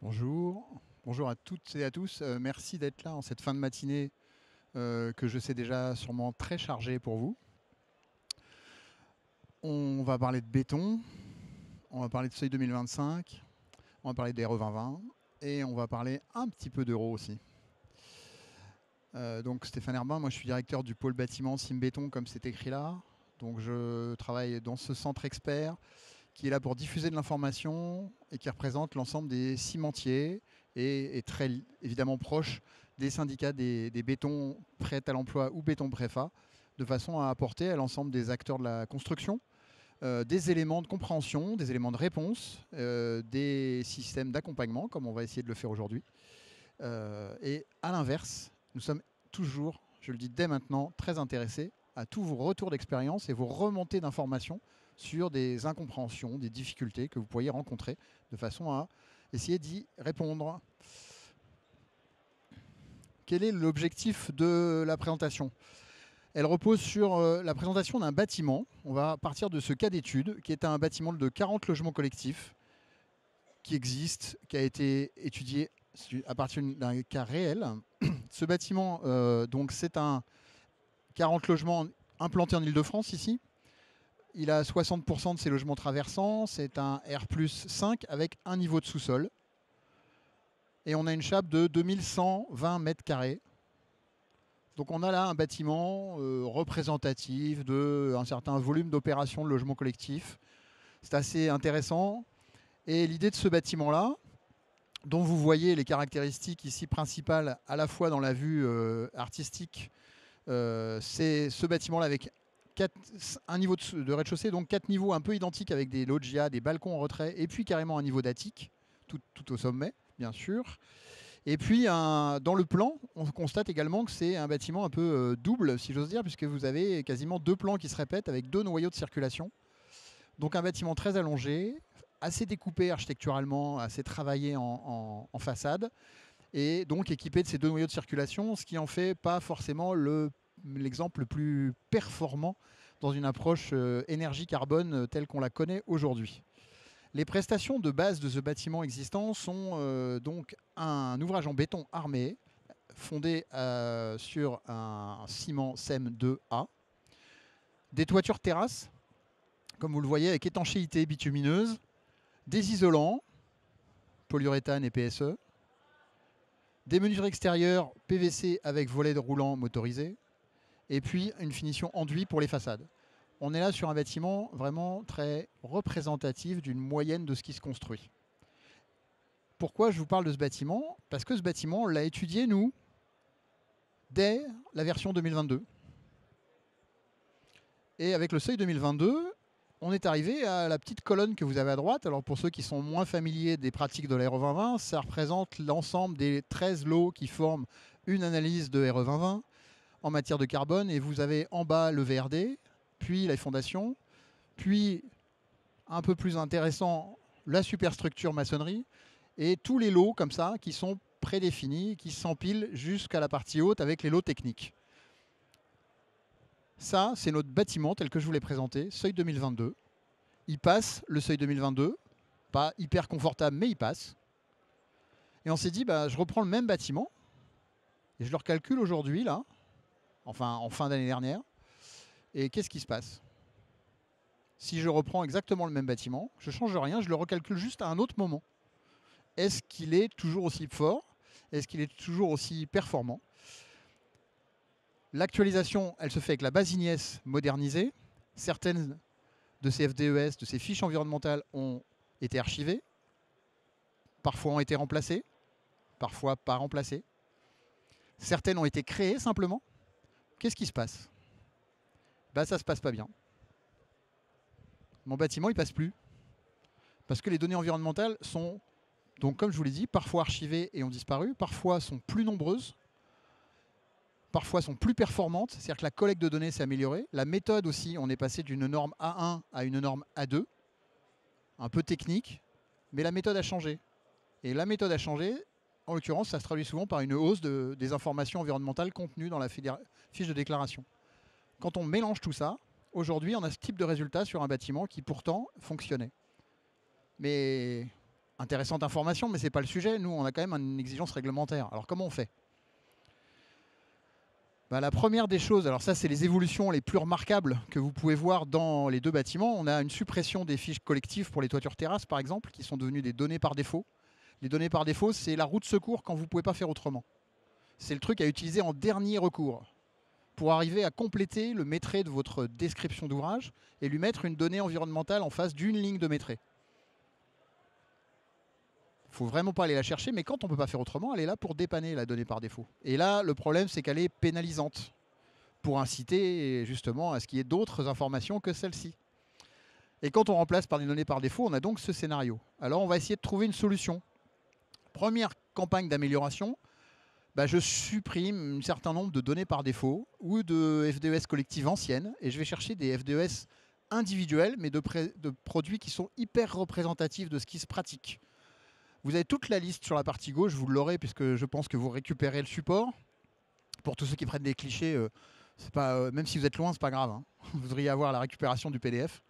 Bonjour, bonjour à toutes et à tous. Merci d'être là en cette fin de matinée que je sais déjà sûrement très chargée pour vous. On va parler de béton, on va parler de seuil 2025, on va parler des RE 2020 et on va parler un petit peu d'euros aussi. Donc Stéphane Herbin, moi je suis directeur du pôle bâtiment Simbéton comme c'est écrit là. Donc je travaille dans ce centre expert qui est là pour diffuser de l'information et qui représente l'ensemble des cimentiers et très évidemment proche des syndicats des bétons prêts à l'emploi ou béton préfa, de façon à apporter à l'ensemble des acteurs de la construction des éléments de compréhension, des éléments de réponse, des systèmes d'accompagnement, comme on va essayer de le faire aujourd'hui. Et à l'inverse, nous sommes toujours, je le dis dès maintenant, très intéressés à tous vos retours d'expérience et vos remontées d'informations sur des incompréhensions, des difficultés que vous pourriez rencontrer, de façon à essayer d'y répondre. Quel est l'objectif de la présentation? Elle repose sur la présentation d'un bâtiment. On va partir de ce cas d'étude, qui est un bâtiment de 40 logements collectifs, qui existe, qui a été étudié à partir d'un cas réel. Ce bâtiment, donc c'est un 40 logements implantés en Ile-de-France ici. Il a 60% de ses logements traversants. C'est un R+5 avec un niveau de sous-sol. Et on a une chape de 2120 mètres carrés. Donc on a là un bâtiment représentatif d'un certain volume d'opérations de logements collectifs. C'est assez intéressant. Et l'idée de ce bâtiment-là, dont vous voyez les caractéristiques ici principales à la fois dans la vue artistique, c'est ce bâtiment-là avec un niveau de rez-de-chaussée, donc 4 niveaux un peu identiques avec des loggias, des balcons en retrait, et puis carrément un niveau d'attique, tout au sommet, bien sûr. Et puis dans le plan, on constate également que c'est un bâtiment un peu double, si j'ose dire, puisque vous avez quasiment deux plans qui se répètent avec deux noyaux de circulation. Donc un bâtiment très allongé, assez découpé architecturalement, assez travaillé en façade, et donc équipé de ces deux noyaux de circulation, ce qui en fait pas forcément l'exemple le plus performant dans une approche énergie carbone telle qu'on la connaît aujourd'hui. Les prestations de base de ce bâtiment existant sont donc un ouvrage en béton armé fondé sur un ciment SEM 2A, des toitures terrasses, comme vous le voyez, avec étanchéité bitumineuse, des isolants, polyuréthane et PSE, des mesures extérieures PVC avec volet de roulant motorisé, et puis une finition enduit pour les façades. On est là sur un bâtiment vraiment très représentatif d'une moyenne de ce qui se construit. Pourquoi je vous parle de ce bâtiment? Parce que ce bâtiment, on l'a étudié, nous, dès la version 2022. Et avec le seuil 2022, on est arrivé à la petite colonne que vous avez à droite. Alors pour ceux qui sont moins familiers des pratiques de la RE 2020, ça représente l'ensemble des 13 lots qui forment une analyse de RE 2020 en matière de carbone. Et vous avez en bas le VRD, puis les fondations, puis un peu plus intéressant, la superstructure maçonnerie, et tous les lots comme ça qui sont prédéfinis, qui s'empilent jusqu'à la partie haute avec les lots techniques. Ça, c'est notre bâtiment tel que je vous l'ai présenté, seuil 2022. Il passe le seuil 2022, pas hyper confortable, mais il passe. Et on s'est dit, bah, je reprends le même bâtiment, et je le recalcule aujourd'hui, là, enfin en fin d'année dernière, et qu'est-ce qui se passe? Si je reprends exactement le même bâtiment, je ne change rien, je le recalcule juste à un autre moment. Est-ce qu'il est toujours aussi fort? Est-ce qu'il est toujours aussi performant? L'actualisation, elle se fait avec la base IGNIES modernisée. Certaines de ces FDES, de ces fiches environnementales ont été archivées, parfois ont été remplacées, parfois pas remplacées. Certaines ont été créées simplement. Qu'est-ce qui se passe? Bah, ça se passe pas bien. Mon bâtiment, il passe plus. Parce que les données environnementales sont, donc comme je vous l'ai dit, parfois archivées et ont disparu, parfois sont plus nombreuses, parfois sont plus performantes, c'est-à-dire que la collecte de données s'est améliorée. La méthode aussi, on est passé d'une norme A1 à une norme A2, un peu technique, mais la méthode a changé. Et la méthode a changé, en l'occurrence, ça se traduit souvent par une hausse des informations environnementales contenues dans la fiche de déclaration. Quand on mélange tout ça, aujourd'hui, on a ce type de résultat sur un bâtiment qui pourtant fonctionnait. Mais Intéressante information, mais ce n'est pas le sujet. Nous, on a quand même une exigence réglementaire. Alors comment on fait? La première des choses, alors ça c'est les évolutions les plus remarquables que vous pouvez voir dans les deux bâtiments. On a une suppression des fiches collectives pour les toitures terrasses par exemple, qui sont devenues des données par défaut. Les données par défaut, c'est la roue de secours quand vous ne pouvez pas faire autrement. C'est le truc à utiliser en dernier recours pour arriver à compléter le maîtrais de votre description d'ouvrage et lui mettre une donnée environnementale en face d'une ligne de maîtrais. Il ne faut vraiment pas aller la chercher, mais quand on ne peut pas faire autrement, elle est là pour dépanner la donnée par défaut. Et là, le problème, c'est qu'elle est pénalisante pour inciter justement à ce qu'il y ait d'autres informations que celle-ci. Et quand on remplace par des données par défaut, on a donc ce scénario. Alors on va essayer de trouver une solution. Première campagne d'amélioration, je supprime un certain nombre de données par défaut ou de FDES collectives anciennes et je vais chercher des FDES individuels, mais de produits qui sont hyper représentatifs de ce qui se pratique. Vous avez toute la liste sur la partie gauche, vous l'aurez puisque je pense que vous récupérez le support. Pour tous ceux qui prennent des clichés, même si vous êtes loin, c'est pas grave. Hein. Vous devriez avoir la récupération du PDF.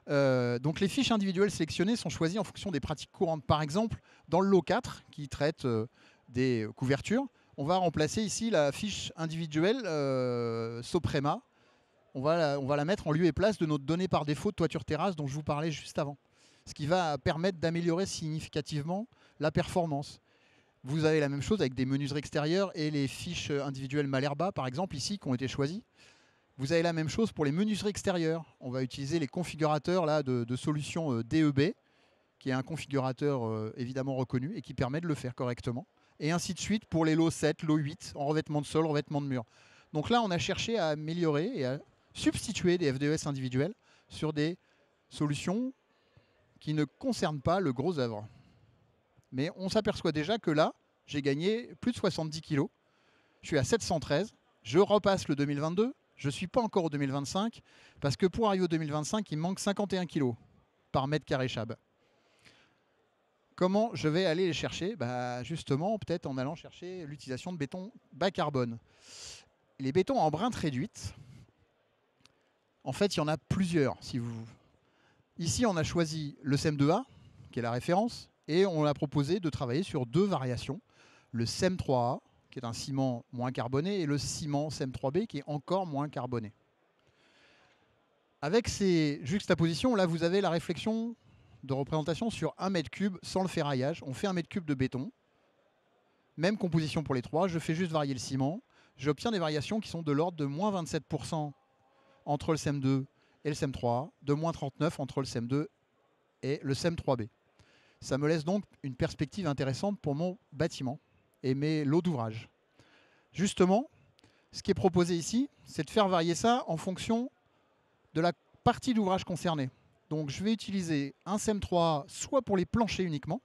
Donc les fiches individuelles sélectionnées sont choisies en fonction des pratiques courantes. Par exemple, dans le lot 4, qui traite des couvertures, on va remplacer ici la fiche individuelle Soprema. On va la mettre en lieu et place de notre donnée par défaut de toiture terrasse dont je vous parlais juste avant. Ce qui va permettre d'améliorer significativement la performance. Vous avez la même chose avec des menuiseries extérieures et les fiches individuelles Malherba, par exemple, ici, qui ont été choisies. Vous avez la même chose pour les menuiseries extérieures. On va utiliser les configurateurs là, de solutions DEB, qui est un configurateur évidemment reconnu et qui permet de le faire correctement. Et ainsi de suite pour les lots 7, lots 8, en revêtement de sol, revêtement de mur. Donc là, on a cherché à améliorer et à substituer des FDES individuels sur des solutions qui ne concernent pas le gros œuvre. Mais on s'aperçoit déjà que là, j'ai gagné plus de 70 kg. Je suis à 713. Je repasse le 2022. Je ne suis pas encore au 2025 parce que pour arriver au 2025, il me manque 51 kg par mètre carré chab. Comment je vais aller les chercher? Justement, peut-être en allant chercher l'utilisation de béton bas carbone. Les bétons en empreinte réduite, en fait, il y en a plusieurs. Ici, on a choisi le CEM2A, qui est la référence, et on a proposé de travailler sur deux variations. Le CEM3A, qui est un ciment moins carboné, et le ciment CEM3B, qui est encore moins carboné. Avec ces juxtapositions, là, vous avez la réflexion de représentation sur 1 mètre cube sans le ferraillage. On fait 1 mètre cube de béton. Même composition pour les trois. Je fais juste varier le ciment. J'obtiens des variations qui sont de l'ordre de moins 27% entre le CEM2 et le CEM3A, de moins 39% entre le CEM2 et le CEM3B. Ça me laisse donc une perspective intéressante pour mon bâtiment et mes lots d'ouvrage. Justement, ce qui est proposé ici, c'est de faire varier ça en fonction de la partie d'ouvrage concernée. Donc je vais utiliser un CEM3A soit pour les planchers uniquement,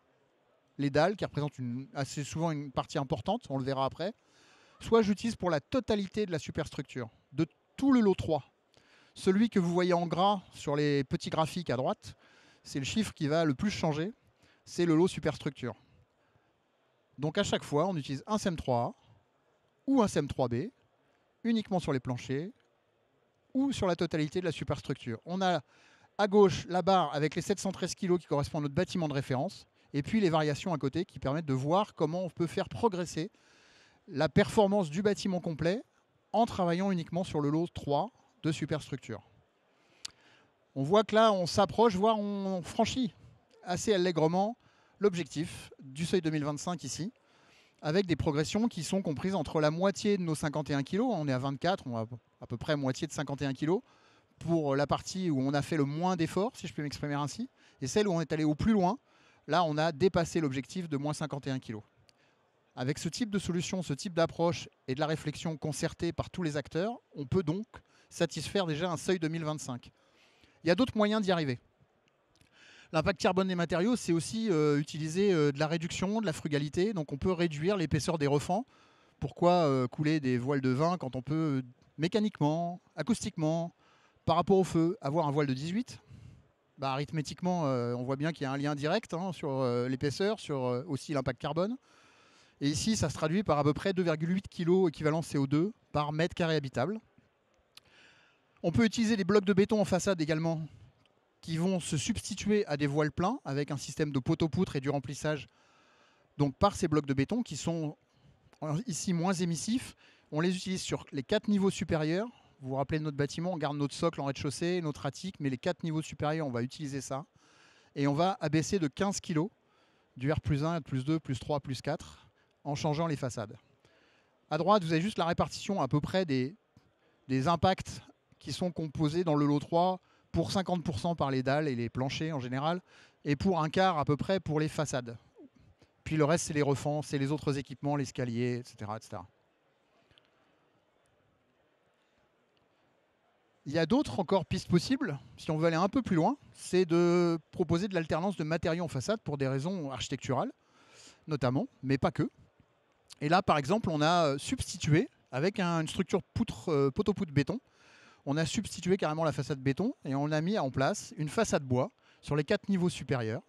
les dalles qui représentent assez souvent une partie importante, on le verra après, soit j'utilise pour la totalité de la superstructure, de tout le lot 3. Celui que vous voyez en gras sur les petits graphiques à droite, c'est le chiffre qui va le plus changer, c'est le lot superstructure. Donc à chaque fois, on utilise un CEM3A ou un CEM3B, uniquement sur les planchers ou sur la totalité de la superstructure. On a à gauche la barre avec les 713 kg qui correspond à notre bâtiment de référence, et puis les variations à côté qui permettent de voir comment on peut faire progresser la performance du bâtiment complet en travaillant uniquement sur le lot 3 de superstructure. On voit que là, on s'approche, voire on franchit assez allègrement l'objectif du seuil 2025 ici, avec des progressions qui sont comprises entre la moitié de nos 51 kg, on est à 24, on a à peu près moitié de 51 kg, pour la partie où on a fait le moins d'efforts, si je peux m'exprimer ainsi, et celle où on est allé au plus loin, là on a dépassé l'objectif de moins 51 kg. Avec ce type de solution, ce type d'approche et de la réflexion concertée par tous les acteurs, on peut donc satisfaire déjà un seuil 2025. Il y a d'autres moyens d'y arriver. L'impact carbone des matériaux, c'est aussi utiliser de la réduction, de la frugalité. Donc on peut réduire l'épaisseur des refends. Pourquoi couler des voiles de 20 quand on peut mécaniquement, acoustiquement, par rapport au feu, avoir un voile de 18 ? Arithmétiquement, on voit bien qu'il y a un lien direct sur l'épaisseur, sur aussi l'impact carbone. Et ici, ça se traduit par à peu près 2,8 kg équivalent CO2 par mètre carré habitable. On peut utiliser des blocs de béton en façade également, qui vont se substituer à des voiles pleins avec un système de poteau-poutre et du remplissage donc par ces blocs de béton qui sont ici moins émissifs. On les utilise sur les 4 niveaux supérieurs. Vous vous rappelez de notre bâtiment, on garde notre socle en rez-de-chaussée, notre attique, mais les 4 niveaux supérieurs, on va utiliser ça. Et on va abaisser de 15 kg du R+1, R+2, +3, +4 en changeant les façades. À droite, vous avez juste la répartition à peu près des impacts qui sont composés dans le lot 3 pour 50% par les dalles et les planchers en général, et pour un quart à peu près pour les façades. Puis le reste, c'est les refends, c'est les autres équipements, l'escalier, etc., etc. Il y a d'autres encore pistes possibles, si on veut aller un peu plus loin, c'est de proposer de l'alternance de matériaux en façade pour des raisons architecturales, notamment, mais pas que. Et là, par exemple, on a substitué, avec une structure poteau-poutre béton, on a substitué carrément la façade béton et on a mis en place une façade bois sur les 4 niveaux supérieurs.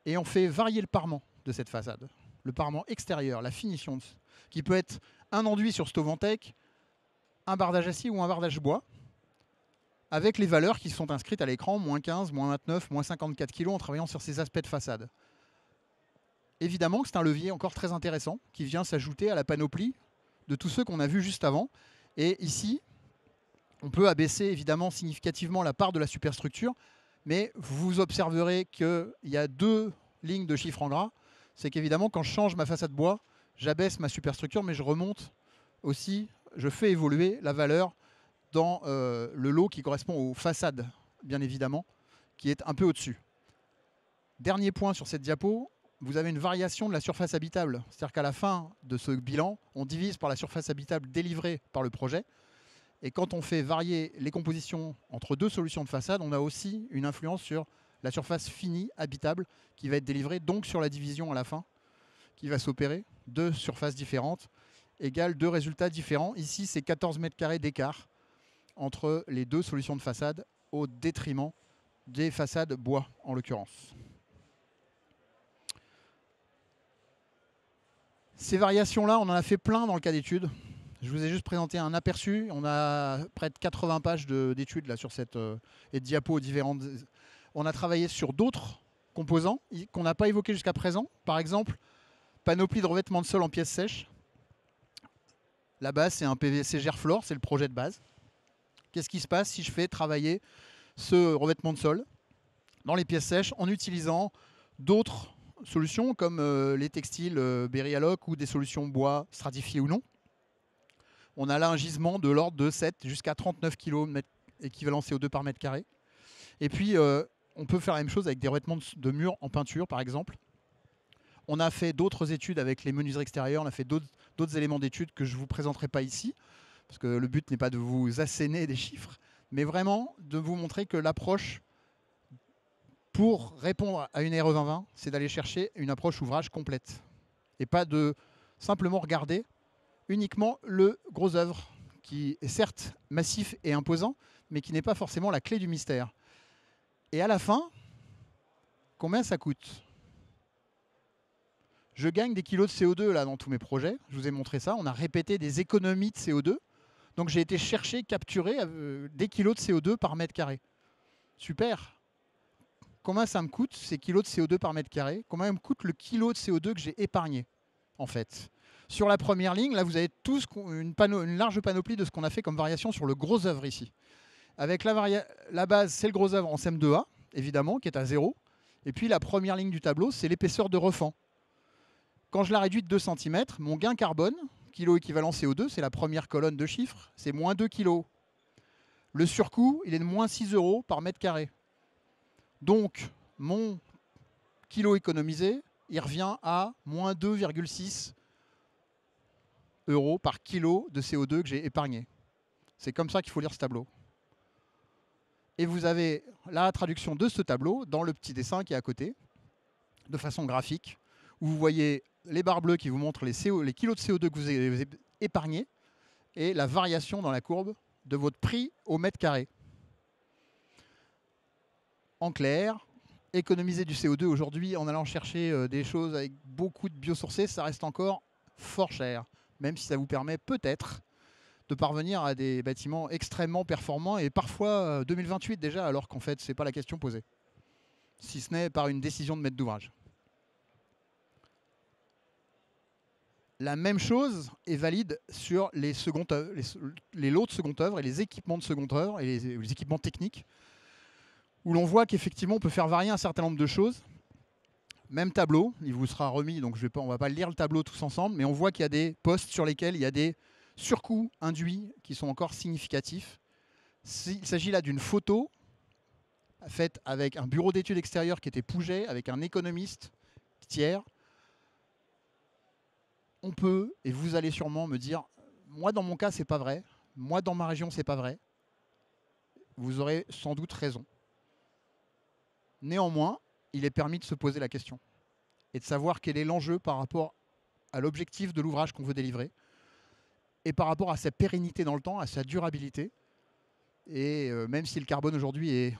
Et on fait varier le parement de cette façade. Le parement extérieur, la finition, qui peut être un enduit sur Stovantec, un bardage acier ou un bardage bois, avec les valeurs qui sont inscrites à l'écran, -15, -29, -54 kg en travaillant sur ces aspects de façade. Évidemment que c'est un levier encore très intéressant qui vient s'ajouter à la panoplie de tous ceux qu'on a vus juste avant. Et ici, on peut abaisser évidemment significativement la part de la superstructure, mais vous observerez qu'il y a 2 lignes de chiffres en gras. C'est qu'évidemment, quand je change ma façade bois, j'abaisse ma superstructure, mais je remonte aussi, je fais évoluer la valeur dans le lot qui correspond aux façades, bien évidemment, qui est un peu au-dessus. Dernier point sur cette diapo, vous avez une variation de la surface habitable. C'est-à-dire qu'à la fin de ce bilan, on divise par la surface habitable délivrée par le projet. Et quand on fait varier les compositions entre 2 solutions de façade, on a aussi une influence sur la surface finie habitable qui va être délivrée, donc sur la division à la fin, qui va s'opérer. 2 surfaces différentes égale 2 résultats différents. Ici, c'est 14 mètres carrés d'écart entre les 2 solutions de façade au détriment des façades bois, en l'occurrence. Ces variations-là, on en a fait plein dans le cas d'étude. Je vous ai juste présenté un aperçu. On a près de 80 pages d'études là sur cette et de diapos différentes. On a travaillé sur d'autres composants qu'on n'a pas évoqués jusqu'à présent. Par exemple, panoplie de revêtement de sol en pièces sèches. La base, c'est un PVC Gerflor, c'est le projet de base. Qu'est-ce qui se passe si je fais travailler ce revêtement de sol dans les pièces sèches en utilisant d'autres solutions comme les textiles Berry-Alloc ou des solutions bois stratifiées ou non? On a là un gisement de l'ordre de 7 jusqu'à 39 kg équivalent CO2 par mètre carré. Et puis, on peut faire la même chose avec des revêtements de murs en peinture, par exemple. On a fait d'autres études avec les menuiseries extérieures, on a fait d'autres éléments d'études que je ne vous présenterai pas ici, parce que le but n'est pas de vous asséner des chiffres, mais vraiment de vous montrer que l'approche pour répondre à une RE 2020, c'est d'aller chercher une approche ouvrage complète. Et pas de simplement regarder uniquement le gros œuvre, qui est certes massif et imposant, mais qui n'est pas forcément la clé du mystère. Et à la fin, combien ça coûte? Je gagne des kilos de CO2 là, dans tous mes projets. Je vous ai montré ça. On a répété des économies de CO2. Donc j'ai été chercher, capturer des kilos de CO2 par mètre carré. Super. Combien ça me coûte ces kilos de CO2 par mètre carré? Combien me coûte le kilo de CO2 que j'ai épargné, en fait? Sur la première ligne, là, vous avez tous une large panoplie de ce qu'on a fait comme variation sur le gros œuvre ici. Avec la base, c'est le gros œuvre en CM2A, évidemment, qui est à 0. Et puis la première ligne du tableau, c'est l'épaisseur de refend. Quand je la réduis de 2 cm, mon gain carbone, kilo équivalent CO2, c'est la première colonne de chiffres, c'est moins 2 kg. Le surcoût, il est de moins 6 € par mètre carré. Donc, mon kilo économisé, il revient à moins 2,6 € par kilo de CO2 que j'ai épargné. C'est comme ça qu'il faut lire ce tableau. Et vous avez la traduction de ce tableau dans le petit dessin qui est à côté, de façon graphique, où vous voyez les barres bleues qui vous montrent les kilos de CO2 que vous avez épargnés et la variation dans la courbe de votre prix au mètre carré. En clair, économiser du CO2 aujourd'hui en allant chercher des choses avec beaucoup de biosourcés, ça reste encore fort cher, même si ça vous permet peut-être de parvenir à des bâtiments extrêmement performants et parfois 2028 déjà, alors qu'en fait, ce n'est pas la question posée, si ce n'est par une décision de maître d'ouvrage. La même chose est valide sur les lots de seconde œuvre et les équipements de seconde œuvre et les équipements techniques, où l'on voit qu'effectivement on peut faire varier un certain nombre de choses. Même tableau, il vous sera remis, donc on ne va pas lire le tableau tous ensemble, mais on voit qu'il y a des postes sur lesquels il y a des surcoûts induits qui sont encore significatifs. Il s'agit là d'une photo faite avec un bureau d'études extérieures qui était Pouget, avec un économiste tiers. On peut, et vous allez sûrement me dire, moi dans mon cas c'est pas vrai, moi dans ma région c'est pas vrai. Vous aurez sans doute raison. Néanmoins, il est permis de se poser la question et de savoir quel est l'enjeu par rapport à l'objectif de l'ouvrage qu'on veut délivrer et par rapport à sa pérennité dans le temps, à sa durabilité. Et même si le carbone aujourd'hui est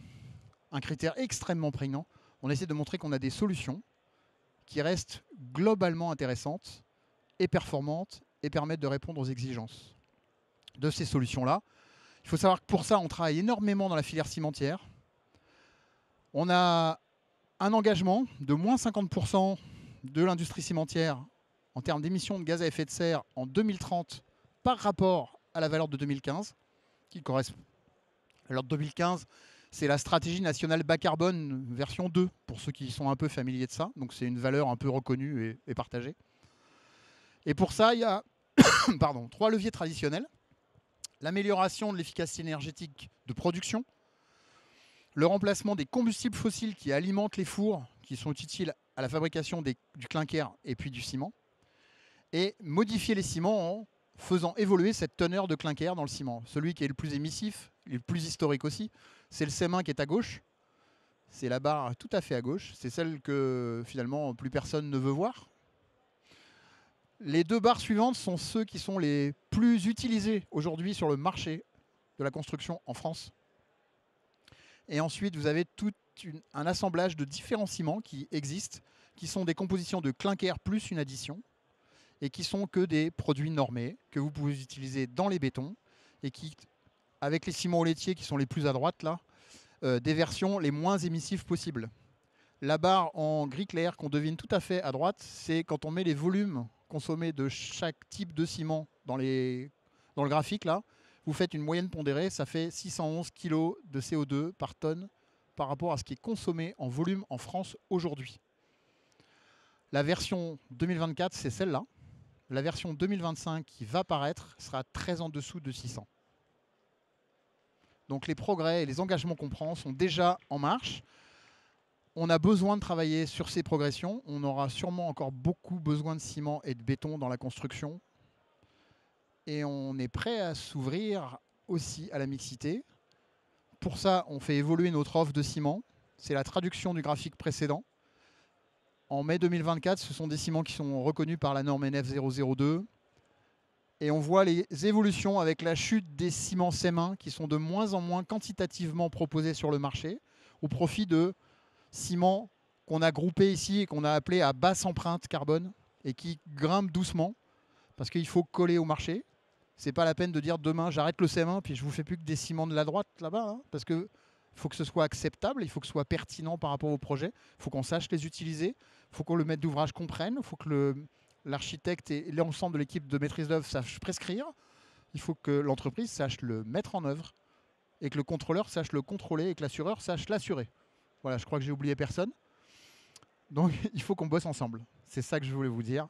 un critère extrêmement prégnant, on essaie de montrer qu'on a des solutions qui restent globalement intéressantes et performantes et permettent de répondre aux exigences de ces solutions-là. Il faut savoir que pour ça, on travaille énormément dans la filière cimentière. On a un engagement de moins 50% de l'industrie cimentière en termes d'émissions de gaz à effet de serre en 2030 par rapport à la valeur de 2015, qui correspond. Alors 2015, c'est la stratégie nationale bas carbone version 2, pour ceux qui sont un peu familiers de ça. Donc c'est une valeur un peu reconnue et partagée. Et pour ça, il y a 3 leviers traditionnels. L'amélioration de l'efficacité énergétique de production, le remplacement des combustibles fossiles qui alimentent les fours, qui sont utiles à la fabrication du clinker et puis du ciment, et modifier les ciments en faisant évoluer cette teneur de clinker dans le ciment. Celui qui est le plus émissif, le plus historique aussi, c'est le CEM1 qui est à gauche. C'est la barre tout à fait à gauche. C'est celle que finalement plus personne ne veut voir. Les 2 barres suivantes sont ceux qui sont les plus utilisés aujourd'hui sur le marché de la construction en France. Et ensuite, vous avez tout un assemblage de différents ciments qui existent, qui sont des compositions de clinker plus une addition, et qui sont que des produits normés, que vous pouvez utiliser dans les bétons, et qui, avec les ciments au laitier qui sont les plus à droite, là, des versions les moins émissives possibles. La barre en gris clair qu'on devine tout à fait à droite, c'est quand on met les volumes consommés de chaque type de ciment dans le graphique, là, vous faites une moyenne pondérée, ça fait 611 kg de CO2 par tonne par rapport à ce qui est consommé en volume en France aujourd'hui. La version 2024, c'est celle-là. La version 2025 qui va paraître sera très en dessous de 600. Donc les progrès et les engagements qu'on prend sont déjà en marche. On a besoin de travailler sur ces progressions. On aura sûrement encore beaucoup besoin de ciment et de béton dans la construction. Et on est prêt à s'ouvrir aussi à la mixité. Pour ça, on fait évoluer notre offre de ciment. C'est la traduction du graphique précédent. En mai 2024, ce sont des ciments qui sont reconnus par la norme NF002. Et on voit les évolutions avec la chute des ciments CEM1 qui sont de moins en moins quantitativement proposés sur le marché au profit de ciments qu'on a groupés ici et qu'on a appelés à basse empreinte carbone et qui grimpent doucement parce qu'il faut coller au marché. C'est pas la peine de dire demain j'arrête le CEM1 puis je vous fais plus que des ciments de la droite là-bas, hein, parce que faut que ce soit acceptable, il faut que ce soit pertinent par rapport au projet, il faut qu'on sache les utiliser, il faut que le maître d'ouvrage comprenne, il faut que l'architecte et l'ensemble de l'équipe de maîtrise d'œuvre sachent prescrire, il faut que l'entreprise sache le mettre en œuvre et que le contrôleur sache le contrôler et que l'assureur sache l'assurer. Voilà, je crois que j'ai oublié personne. Donc il faut qu'on bosse ensemble. C'est ça que je voulais vous dire.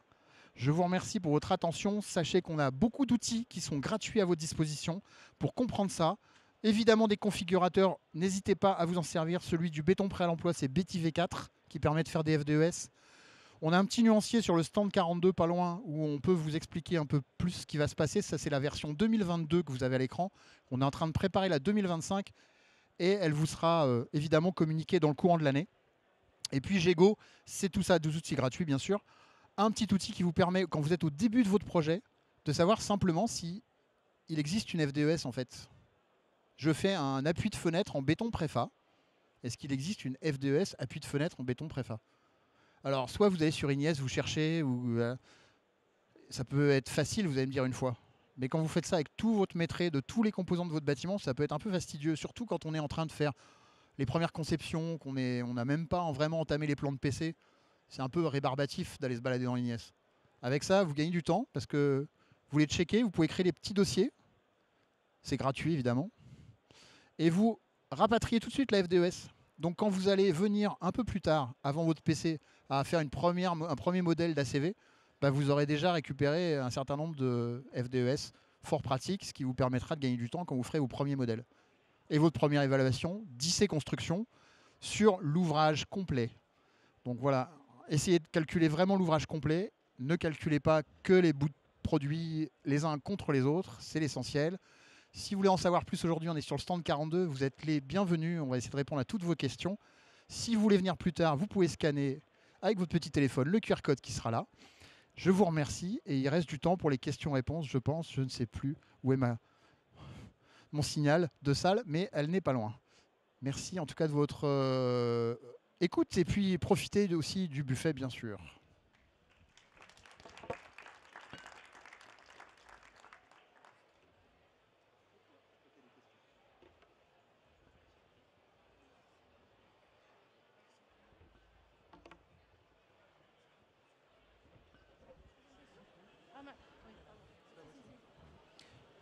Je vous remercie pour votre attention. Sachez qu'on a beaucoup d'outils qui sont gratuits à votre disposition pour comprendre ça. Évidemment, des configurateurs, n'hésitez pas à vous en servir. Celui du béton prêt à l'emploi, c'est BETI-V4 qui permet de faire des FDES. On a un petit nuancier sur le stand 42 pas loin où on peut vous expliquer un peu plus ce qui va se passer. Ça, c'est la version 2022 que vous avez à l'écran. On est en train de préparer la 2025 et elle vous sera évidemment communiquée dans le courant de l'année. Et puis Jego, c'est tout ça, des outils gratuits bien sûr. Un petit outil qui vous permet, quand vous êtes au début de votre projet, de savoir simplement si il existe une FDES en fait. Je fais un appui de fenêtre en béton préfa. Est-ce qu'il existe une FDES appui de fenêtre en béton préfa? Alors, soit vous allez sur Ignies, vous cherchez, ou ça peut être facile, vous allez me dire une fois. Mais quand vous faites ça avec tout votre maîtrise de tous les composants de votre bâtiment, ça peut être un peu fastidieux, surtout quand on est en train de faire les premières conceptions, on n'a même pas vraiment entamé les plans de PC. C'est un peu rébarbatif d'aller se balader dans l'INES. Avec ça, vous gagnez du temps parce que vous voulez checker, vous pouvez créer des petits dossiers. C'est gratuit évidemment. Et vous rapatriez tout de suite la FDES. Donc quand vous allez venir un peu plus tard, avant votre PC, à faire un premier modèle d'ACV, bah vous aurez déjà récupéré un certain nombre de FDES fort pratiques, ce qui vous permettra de gagner du temps quand vous ferez vos premiers modèles. Et votre première évaluation, 10C construction, sur l'ouvrage complet. Donc voilà, essayez de calculer vraiment l'ouvrage complet. Ne calculez pas que les bouts de produits les uns contre les autres, c'est l'essentiel. Si vous voulez en savoir plus aujourd'hui, on est sur le stand 42, vous êtes les bienvenus, on va essayer de répondre à toutes vos questions. Si vous voulez venir plus tard, vous pouvez scanner avec votre petit téléphone le QR code qui sera là. Je vous remercie et il reste du temps pour les questions-réponses, je pense, je ne sais plus où est mon signal de salle, mais elle n'est pas loin. Merci en tout cas de votre écoute et puis profitez aussi du buffet bien sûr.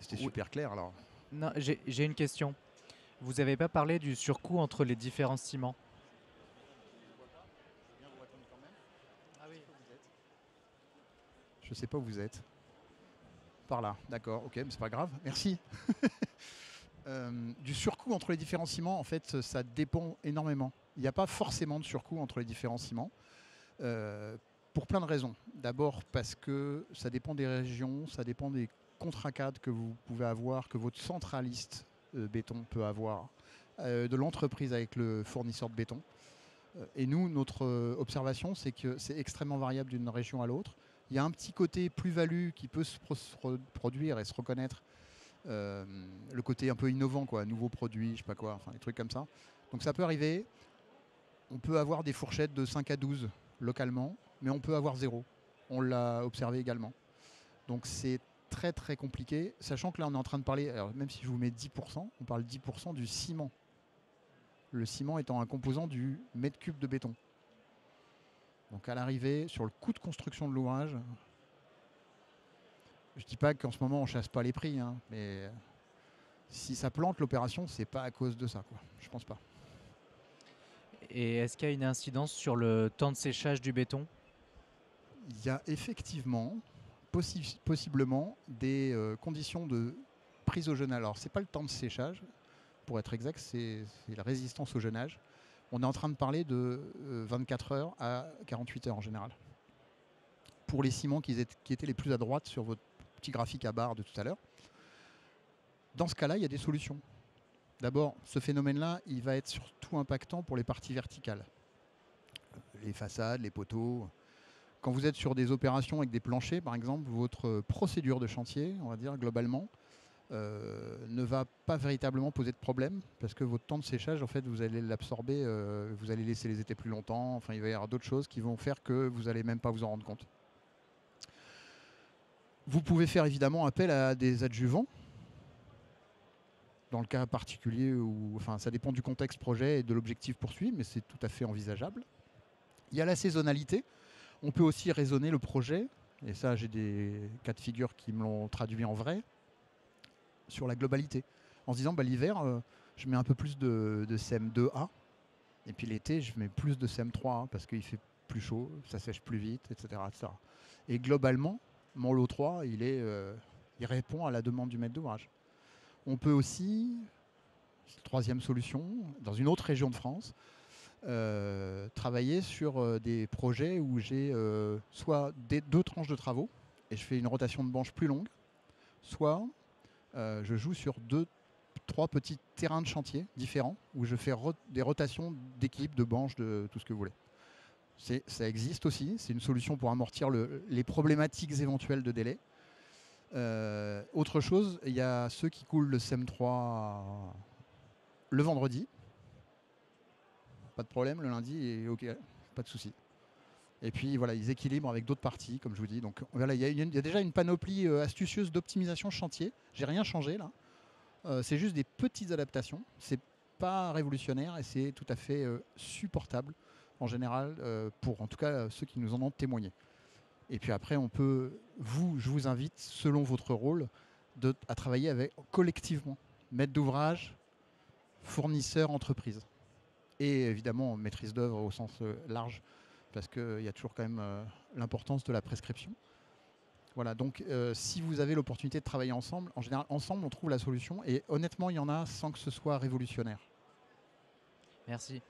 C'était super clair alors. Non, j'ai une question. Vous n'avez pas parlé du surcoût entre les différents ciments? Je sais pas où vous êtes. Par là, d'accord, ok, mais c'est pas grave, merci. Du surcoût entre les différents ciments, en fait, ça dépend énormément. Il n'y a pas forcément de surcoût entre les différents ciments, pour plein de raisons. D'abord parce que ça dépend des régions, ça dépend des contrats cadres que vous pouvez avoir, que votre centraliste béton peut avoir, de l'entreprise avec le fournisseur de béton. Et nous, notre observation, c'est que c'est extrêmement variable d'une région à l'autre. Il y a un petit côté plus-value qui peut se produire et se reconnaître. Le côté un peu innovant, quoi, nouveaux produits, je sais pas quoi, enfin des trucs comme ça. Donc ça peut arriver. On peut avoir des fourchettes de 5 à 12 localement, mais on peut avoir 0. On l'a observé également. Donc c'est très très compliqué, sachant que là on est en train de parler, alors même si je vous mets 10%, on parle 10% du ciment. Le ciment étant un composant du mètre cube de béton. Donc à l'arrivée, sur le coût de construction de l'ouvrage, je dis pas qu'en ce moment on chasse pas les prix, hein, mais si ça plante l'opération, c'est pas à cause de ça, quoi. Je pense pas. Et est-ce qu'il y a une incidence sur le temps de séchage du béton? Il y a effectivement, possiblement, des conditions de prise au jeûnage. Alors c'est pas le temps de séchage, pour être exact, c'est la résistance au jeûnage. On est en train de parler de 24 heures à 48 heures en général. Pour les ciments qui étaient les plus à droite sur votre petit graphique à barre de tout à l'heure. Dans ce cas-là, il y a des solutions. D'abord, ce phénomène-là, il va être surtout impactant pour les parties verticales. Les façades, les poteaux. Quand vous êtes sur des opérations avec des planchers, par exemple, votre procédure de chantier, on va dire globalement, ne va pas véritablement poser de problème parce que votre temps de séchage, en fait, vous allez l'absorber, vous allez laisser les étés plus longtemps. Enfin, il va y avoir d'autres choses qui vont faire que vous n'allez même pas vous en rendre compte. Vous pouvez faire évidemment appel à des adjuvants. Dans le cas particulier où, enfin, ça dépend du contexte projet et de l'objectif poursuivi, mais c'est tout à fait envisageable. Il y a la saisonnalité. On peut aussi raisonner le projet, et ça, j'ai des cas de figure qui me l'ont traduit en vrai, sur la globalité. En se disant, bah, l'hiver, je mets un peu plus de CM2A, et puis l'été, je mets plus de CM3A parce qu'il fait plus chaud, ça sèche plus vite, etc. etc. Et globalement, mon lot 3, il répond à la demande du maître d'ouvrage. On peut aussi, troisième solution, dans une autre région de France, travailler sur des projets où j'ai soit deux tranches de travaux et je fais une rotation de banches plus longue, soit je joue sur trois petits terrains de chantier différents où je fais des rotations d'équipes, de banches, de tout ce que vous voulez. Ça existe aussi, c'est une solution pour amortir les problématiques éventuelles de délai. Autre chose, il y a ceux qui coulent le CM3 le vendredi. Pas de problème, le lundi, et ok, pas de souci. Et puis voilà, ils équilibrent avec d'autres parties, comme je vous dis. Donc voilà, il y a déjà une panoplie astucieuse d'optimisation chantier. J'ai rien changé là. C'est juste des petites adaptations. C'est pas révolutionnaire et c'est tout à fait supportable en général pour en tout cas ceux qui nous en ont témoigné. Et puis après, je vous invite, selon votre rôle, à travailler avec collectivement, maître d'ouvrage, fournisseur, entreprise. Et évidemment, maîtrise d'œuvre au sens large, parce qu'il y a toujours quand même l'importance de la prescription. Voilà, donc si vous avez l'opportunité de travailler ensemble, en général, ensemble, on trouve la solution. Et honnêtement, il y en a sans que ce soit révolutionnaire. Merci.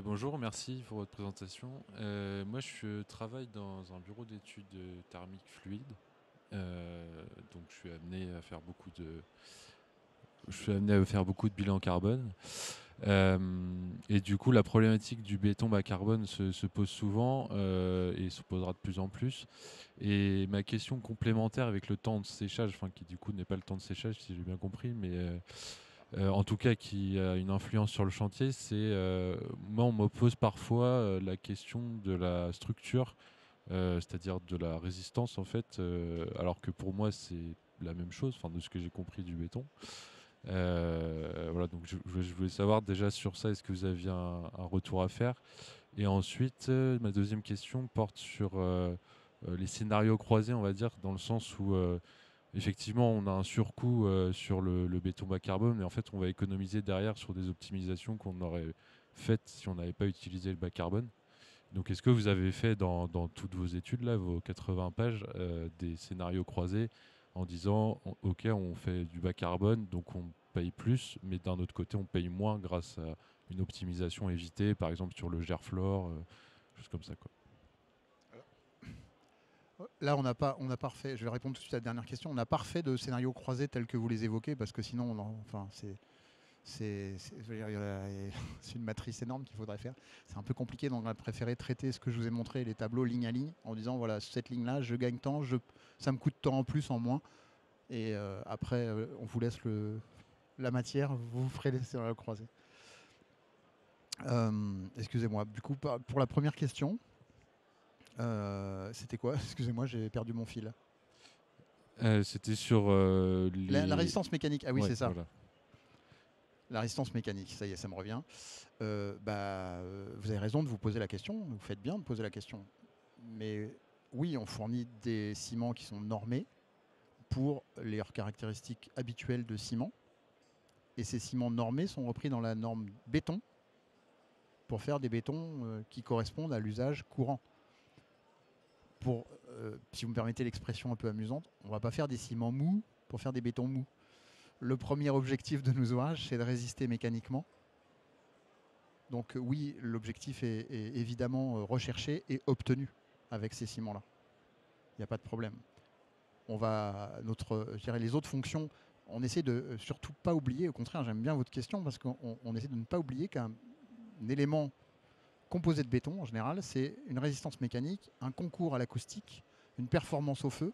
Bonjour, merci pour votre présentation. Moi, je travaille dans un bureau d'études thermiques fluides. Donc, je suis amené à faire beaucoup de bilans carbone. Et du coup, la problématique du béton bas carbone se pose souvent et se posera de plus en plus. Et ma question complémentaire avec le temps de séchage, enfin qui du coup n'est pas le temps de séchage si j'ai bien compris, mais en tout cas qui a une influence sur le chantier, c'est moi on me pose parfois la question de la structure, c'est-à-dire de la résistance en fait, alors que pour moi c'est la même chose, enfin de ce que j'ai compris du béton. Voilà, donc je voulais savoir déjà sur ça, est-ce que vous aviez un retour à faire? Et ensuite, ma deuxième question porte sur les scénarios croisés, on va dire, dans le sens où effectivement on a un surcoût sur le béton bas carbone, mais en fait on va économiser derrière sur des optimisations qu'on aurait faites si on n'avait pas utilisé le bas carbone. Donc est-ce que vous avez fait dans toutes vos études, là, vos 80 pages, des scénarios croisés en disant ok, on fait du bas carbone, donc on paye plus, mais d'un autre côté on paye moins grâce à une optimisation évitée, par exemple sur le Gerflor, choses comme ça quoi. Là, on n'a pas refait, je vais répondre tout de suite à la dernière question, on n'a pas refait de scénarios croisés tels que vous les évoquez, parce que sinon, je veux dire, c'est une matrice énorme qu'il faudrait faire. C'est un peu compliqué, donc on a préféré traiter ce que je vous ai montré, les tableaux ligne à ligne, en disant voilà, cette ligne-là, je gagne tant, ça me coûte tant en plus, en moins. Et après, on vous laisse la matière, vous ferez les scénarios croisés. Excusez-moi, du coup, pour la première question, c'était quoi? Excusez-moi, j'ai perdu mon fil. C'était sur La résistance mécanique, ah oui, ouais, c'est ça. voilà. La résistance mécanique, ça y est, ça me revient. Vous avez raison de vous poser la question, vous faites bien de poser la question. Mais oui, on fournit des ciments qui sont normés pour leurs caractéristiques habituelles de ciment. Et ces ciments normés sont repris dans la norme béton pour faire des bétons qui correspondent à l'usage courant. Si vous me permettez l'expression un peu amusante, on ne va pas faire des ciments mous pour faire des bétons mous. Le premier objectif de nos ouvrages, c'est de résister mécaniquement. Donc oui, l'objectif est évidemment recherché et obtenu avec ces ciments-là. Il n'y a pas de problème. Je dirais les autres fonctions, on essaie de surtout pas oublier, au contraire, j'aime bien votre question parce qu'on essaie de ne pas oublier qu'un élément composé de béton, en général, c'est une résistance mécanique, un concours à l'acoustique, une performance au feu,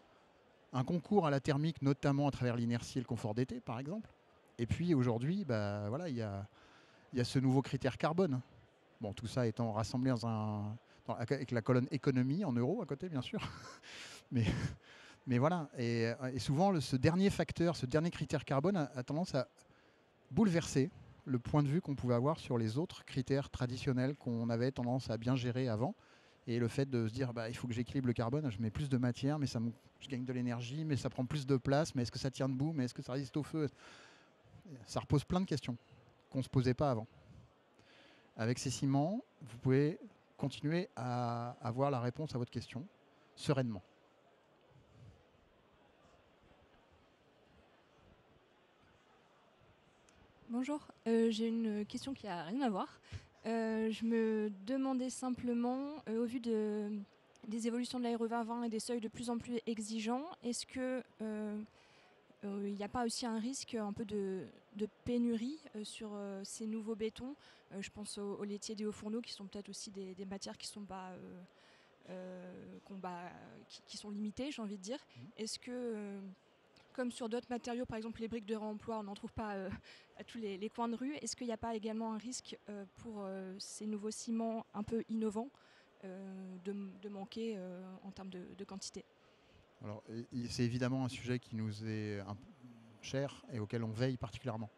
un concours à la thermique, notamment à travers l'inertie et le confort d'été, par exemple. Et puis aujourd'hui, voilà, il y a ce nouveau critère carbone. Bon, tout ça étant rassemblé avec la colonne économie en euros à côté, bien sûr. mais voilà. Et souvent, ce dernier facteur, ce dernier critère carbone a tendance à bouleverser le point de vue qu'on pouvait avoir sur les autres critères traditionnels qu'on avait tendance à bien gérer avant. Et le fait de se dire, il faut que j'équilibre le carbone, je mets plus de matière, mais je gagne de l'énergie, mais ça prend plus de place, mais est-ce que ça tient debout, mais est-ce que ça résiste au feu? Ça repose plein de questions qu'on ne se posait pas avant. Avec ces ciments, vous pouvez continuer à avoir la réponse à votre question sereinement. Bonjour, j'ai une question qui n'a rien à voir. Je me demandais simplement, au vu des évolutions de la RE 2020 et des seuils de plus en plus exigeants, est-ce que il n'y a pas aussi un risque un peu de pénurie sur ces nouveaux bétons? Je pense aux laitiers et aux fourneaux qui sont peut-être aussi des matières qui ne sont pas qui sont limitées, j'ai envie de dire. Est-ce que, comme sur d'autres matériaux, par exemple les briques de réemploi, on n'en trouve pas à tous les coins de rue, est-ce qu'il n'y a pas également un risque pour ces nouveaux ciments un peu innovants de manquer en termes de quantité? Alors, c'est évidemment un sujet qui nous est cher et auquel on veille particulièrement.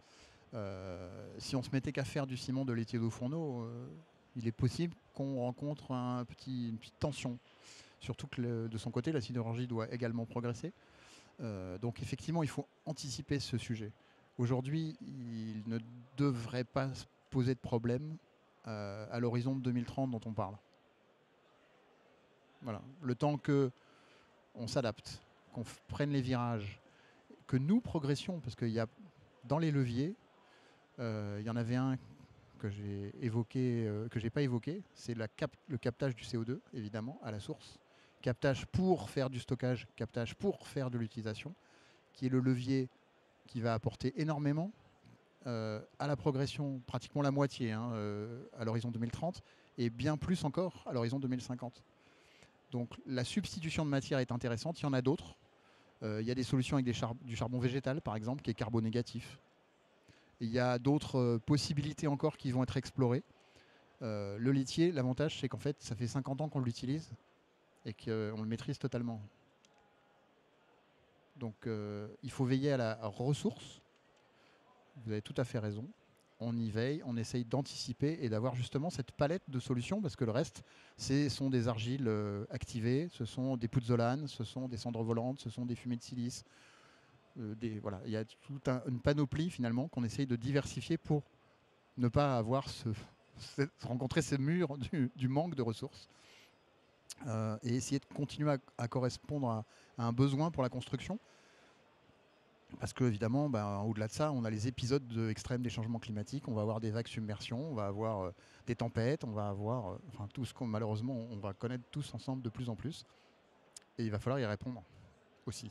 Si on se mettait qu'à faire du ciment de laitier d'eau fourneau, il est possible qu'on rencontre une petite tension. Surtout que de son côté, la sidérurgie doit également progresser. Donc effectivement, il faut anticiper ce sujet. Aujourd'hui, il ne devrait pas se poser de problème à l'horizon de 2030 dont on parle. Voilà. Le temps qu'on s'adapte, qu'on prenne les virages, que nous progressions, parce qu'il y a dans les leviers, il y en avait un que j'ai évoqué, que j'ai pas évoqué, c'est le captage du CO2, évidemment, à la source. Captage pour faire du stockage, captage pour faire de l'utilisation, qui est le levier qui va apporter énormément à la progression, pratiquement la moitié à l'horizon 2030, et bien plus encore à l'horizon 2050. Donc la substitution de matière est intéressante, il y en a d'autres. Il y a des solutions avec du charbon végétal, par exemple, qui est carbonégatif. Il y a d'autres possibilités encore qui vont être explorées. Le laitier, l'avantage, c'est qu'en fait, ça fait 50 ans qu'on l'utilise et qu'on le maîtrise totalement. Donc, il faut veiller à la ressource. Vous avez tout à fait raison. On y veille, on essaye d'anticiper et d'avoir justement cette palette de solutions, parce que le reste, ce sont des argiles activées, ce sont des pouzzolanes, ce sont des cendres volantes, ce sont des fumées de silice. Voilà. Il y a toute une panoplie finalement qu'on essaye de diversifier pour ne pas avoir rencontrer ces murs du manque de ressources et essayer de continuer à correspondre à un besoin pour la construction. Parce que évidemment, au-delà de ça, on a les épisodes extrêmes des changements climatiques, on va avoir des vagues submersions, on va avoir des tempêtes, on va avoir tout ce qu'on malheureusement on va connaître tous ensemble de plus en plus. Et il va falloir y répondre aussi.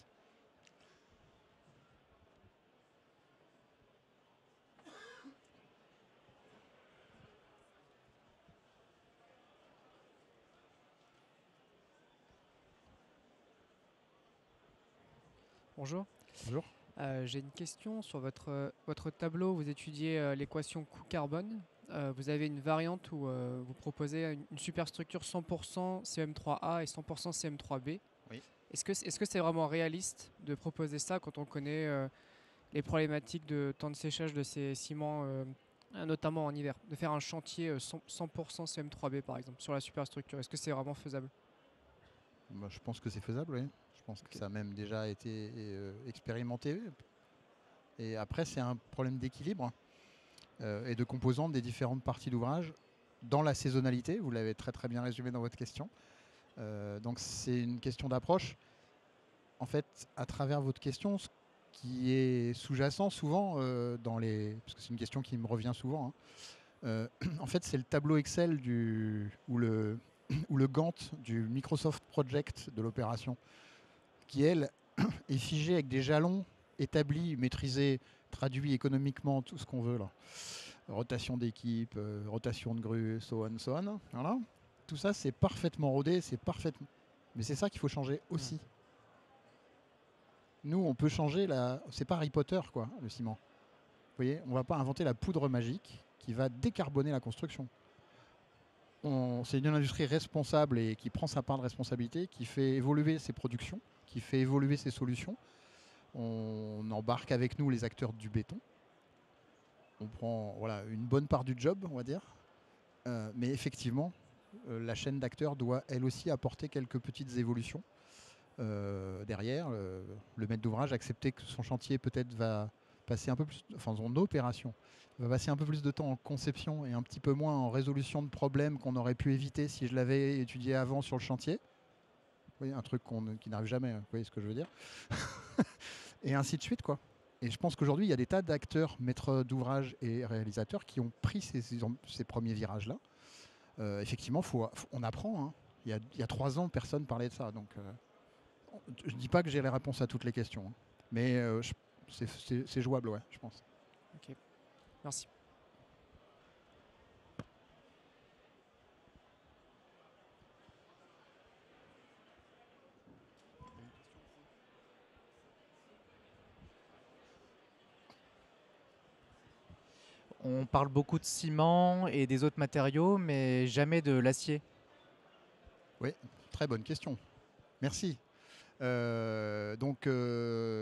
Bonjour. Bonjour. J'ai une question sur votre tableau. Vous étudiez l'équation coût-carbone. Vous avez une variante où vous proposez une superstructure 100% CM3A et 100% CM3B. Oui. Est-ce que c'est vraiment réaliste de proposer ça quand on connaît les problématiques de temps de séchage de ces ciments, notamment en hiver, de faire un chantier 100% CM3B par exemple sur la superstructure? Est-ce que c'est vraiment faisable? Je pense que c'est faisable, oui. Je pense que ça a même déjà été expérimenté. Et après, c'est un problème d'équilibre et de composantes des différentes parties d'ouvrage dans la saisonnalité. Vous l'avez très très bien résumé dans votre question. Donc c'est une question d'approche. En fait, à travers votre question, ce qui est sous-jacent souvent parce que c'est une question qui me revient souvent, en fait, c'est le tableau Excel ou le Gantt du Microsoft Project de l'opération, qui, elle, est figée avec des jalons établis, maîtrisés, traduits économiquement, tout ce qu'on veut là. Rotation d'équipe, rotation de grue, so on. Voilà. Tout ça, c'est parfaitement rodé, mais c'est ça qu'il faut changer aussi. Nous, on peut changer c'est pas Harry Potter, quoi, le ciment. Vous voyez, on va pas inventer la poudre magique qui va décarboner la construction. C'est une industrie responsable et qui prend sa part de responsabilité, qui fait évoluer ses productions, qui fait évoluer ses solutions. On embarque avec nous les acteurs du béton. On prend une bonne part du job, on va dire. Mais effectivement, la chaîne d'acteurs doit elle aussi apporter quelques petites évolutions. Derrière, le maître d'ouvrage accepter que son chantier peut-être va passer un peu plus, son opération va passer un peu plus de temps en conception et un petit peu moins en résolution de problèmes qu'on aurait pu éviter si je l'avais étudié avant sur le chantier. Vous voyez, un truc qui n'arrive jamais, vous voyez ce que je veux dire. Et ainsi de suite, quoi. Et je pense qu'aujourd'hui, il y a des tas d'acteurs, maîtres d'ouvrage et réalisateurs qui ont pris ces premiers virages-là. Effectivement, on apprend. Hein. Il y a 3 ans, personne ne parlait de ça. Donc, je ne dis pas que j'ai les réponses à toutes les questions. Hein. Mais c'est jouable, ouais, je pense. Ok, merci. On parle beaucoup de ciment et des autres matériaux, mais jamais de l'acier. Oui, très bonne question. Merci.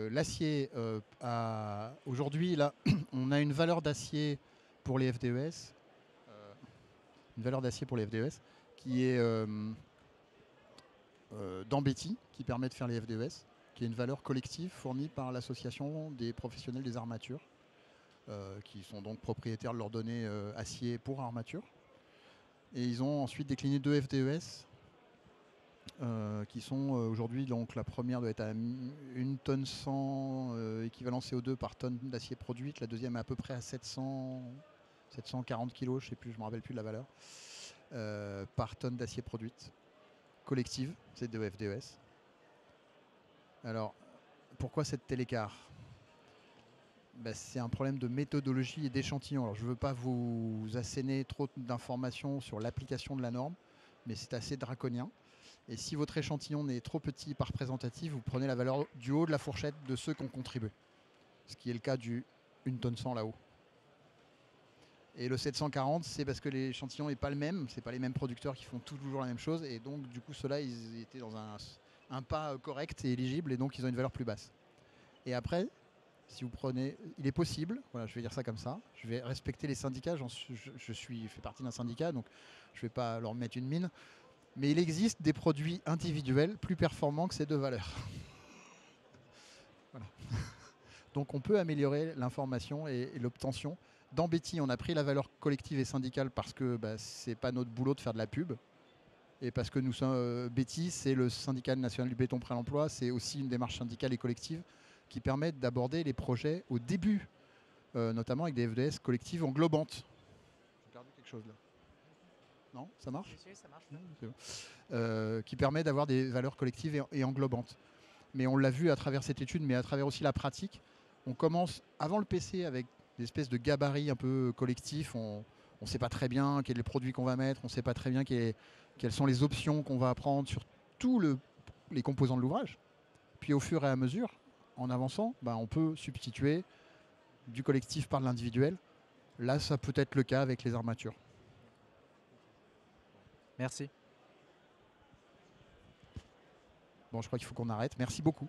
L'acier, aujourd'hui, là, on a une valeur d'acier pour les FDES, qui est d'Ambeti, qui permet de faire les FDES, qui est une valeur collective fournie par l'association des professionnels des armatures, qui sont donc propriétaires de leurs données acier pour armature. Et ils ont ensuite décliné 2 FDES qui sont aujourd'hui, donc la première doit être à 1 tonne 100 équivalent CO2 par tonne d'acier produite, la deuxième est à peu près à 740 kg, je sais plus, je me rappelle plus de la valeur, par tonne d'acier produite collective, c'est de FDES. Alors, pourquoi cette tel écart? C'est un problème de méthodologie et d'échantillon. Alors, je ne veux pas vous asséner trop d'informations sur l'application de la norme, mais c'est assez draconien. Et si votre échantillon est trop petit par représentatif, vous prenez la valeur du haut de la fourchette de ceux qui ont contribué. Ce qui est le cas du 1 tonne 100 là-haut. Et le 740, c'est parce que l'échantillon n'est pas le même. Ce n'est pas les mêmes producteurs qui font toujours la même chose. Et donc, du coup, ceux-là, ils étaient dans un pas correct et éligible. Et donc, ils ont une valeur plus basse. Et après, si vous prenez... Il est possible, voilà, je vais dire ça comme ça. Je vais respecter les syndicats. Je fais partie d'un syndicat, donc je ne vais pas leur mettre une mine. Mais il existe des produits individuels plus performants que ces 2 valeurs. Voilà. Donc on peut améliorer l'information et l'obtention. Dans Betty, on a pris la valeur collective et syndicale parce que c'est pas notre boulot de faire de la pub. Et parce que nous sommes Betty, c'est le syndicat national du béton prêt à l'emploi, c'est aussi une démarche syndicale et collective qui permet d'aborder les projets au début, notamment avec des FDS collectives englobantes. J'ai perdu quelque chose là. Non, ça marche? Oui, ça marche. Qui permet d'avoir des valeurs collectives et englobantes. Mais on l'a vu à travers cette étude, mais à travers aussi la pratique. On commence avant le PC avec des espèces de gabarits un peu collectifs. On ne sait pas très bien quel est le produit qu'on va mettre, on ne sait pas très bien quelles sont les options qu'on va prendre sur tous les composants de l'ouvrage. Puis au fur et à mesure, en avançant, on peut substituer du collectif par l'individuel. Là, ça peut être le cas avec les armatures. Merci. Bon, je crois qu'il faut qu'on arrête. Merci beaucoup.